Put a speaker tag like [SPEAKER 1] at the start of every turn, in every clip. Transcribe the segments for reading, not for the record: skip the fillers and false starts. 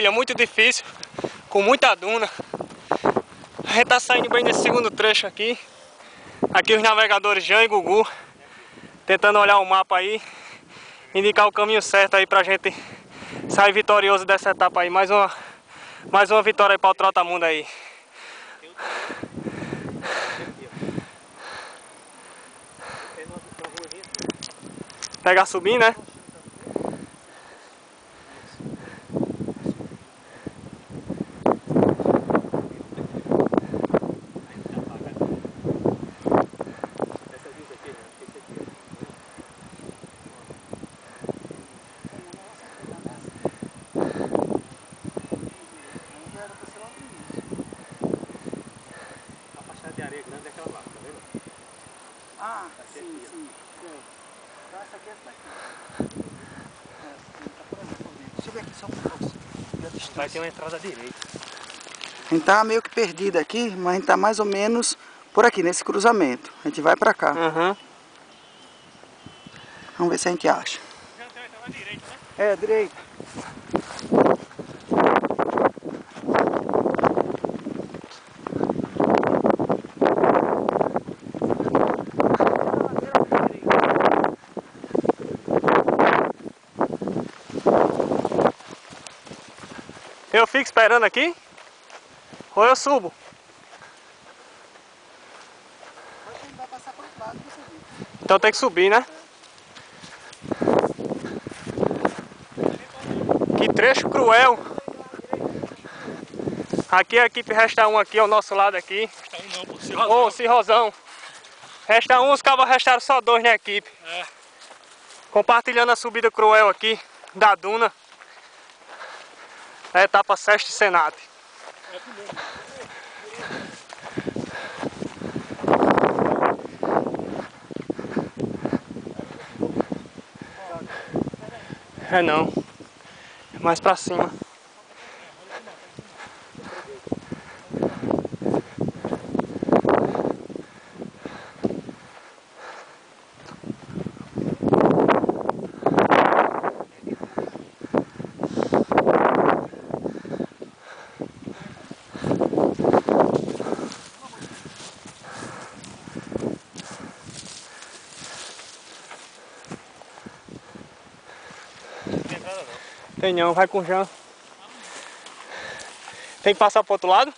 [SPEAKER 1] trilha muito difícil, com muita duna. A gente tá saindo bem nesse segundo trecho aqui. Aqui os navegadores Jean e Gugu tentando olhar o mapa aí, indicar o caminho certo aí pra gente sair vitorioso dessa etapa aí. Mais uma vitória aí para o Trotamundo aí. Pegar subir, né?
[SPEAKER 2] De areia grande é aquela lá, tá vendo?
[SPEAKER 3] Ah, sim, sim. Então essa aqui é essa daqui. Tá por ali, por dentro. Deixa eu ver aqui só um pouco.
[SPEAKER 2] Vai ter uma entrada à direita.
[SPEAKER 3] A gente tá meio que perdido aqui, mas a gente tá mais ou menos por aqui, nesse cruzamento. A gente vai pra cá.
[SPEAKER 1] Uhum.
[SPEAKER 3] Vamos ver se a gente acha.
[SPEAKER 2] Já tem uma entrada à direita, né?
[SPEAKER 3] É, direita.
[SPEAKER 1] Eu fico esperando aqui? Ou eu subo?
[SPEAKER 3] Mas a gente vai passar por outro lado pra subir.
[SPEAKER 1] Então tem que subir, né? Que trecho cruel. Aqui a equipe resta um aqui ao nosso lado aqui.
[SPEAKER 2] Tá um não, pô.
[SPEAKER 1] Ô, Cirrosão. Resta um, os cabos restaram só dois na equipe.
[SPEAKER 2] É.
[SPEAKER 1] Compartilhando a subida cruel aqui da duna. A etapa Seste Senate.
[SPEAKER 2] É primeiro.
[SPEAKER 1] É não. É mais pra cima.
[SPEAKER 2] Não tem entrada não.
[SPEAKER 1] Tem não, vai com o Jean. Tem que passar pro outro lado?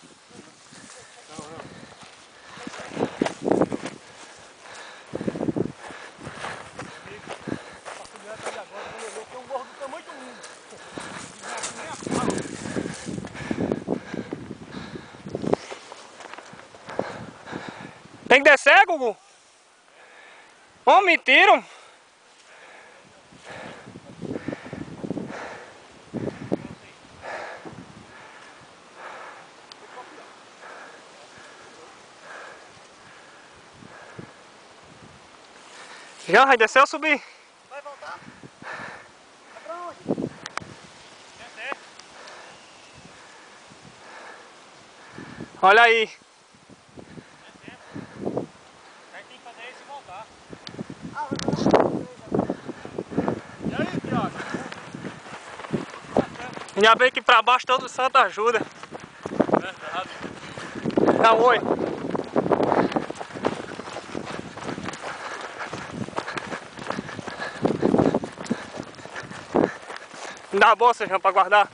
[SPEAKER 1] Tem que descer, Gugu? Ô, mentira! Já vai descer ou subir?
[SPEAKER 3] Vai voltar? Vai pra onde?
[SPEAKER 2] Descer.
[SPEAKER 1] Olha aí.
[SPEAKER 2] Descer. A gente tem que fazer isso e voltar.
[SPEAKER 3] Ah, vai pra
[SPEAKER 2] E aí, Thiago?
[SPEAKER 1] Ainda bem que pra baixo todo santo ajuda.
[SPEAKER 2] Verdade.
[SPEAKER 1] Dá um oi. Dá a bolsa, Jean, pra guardar.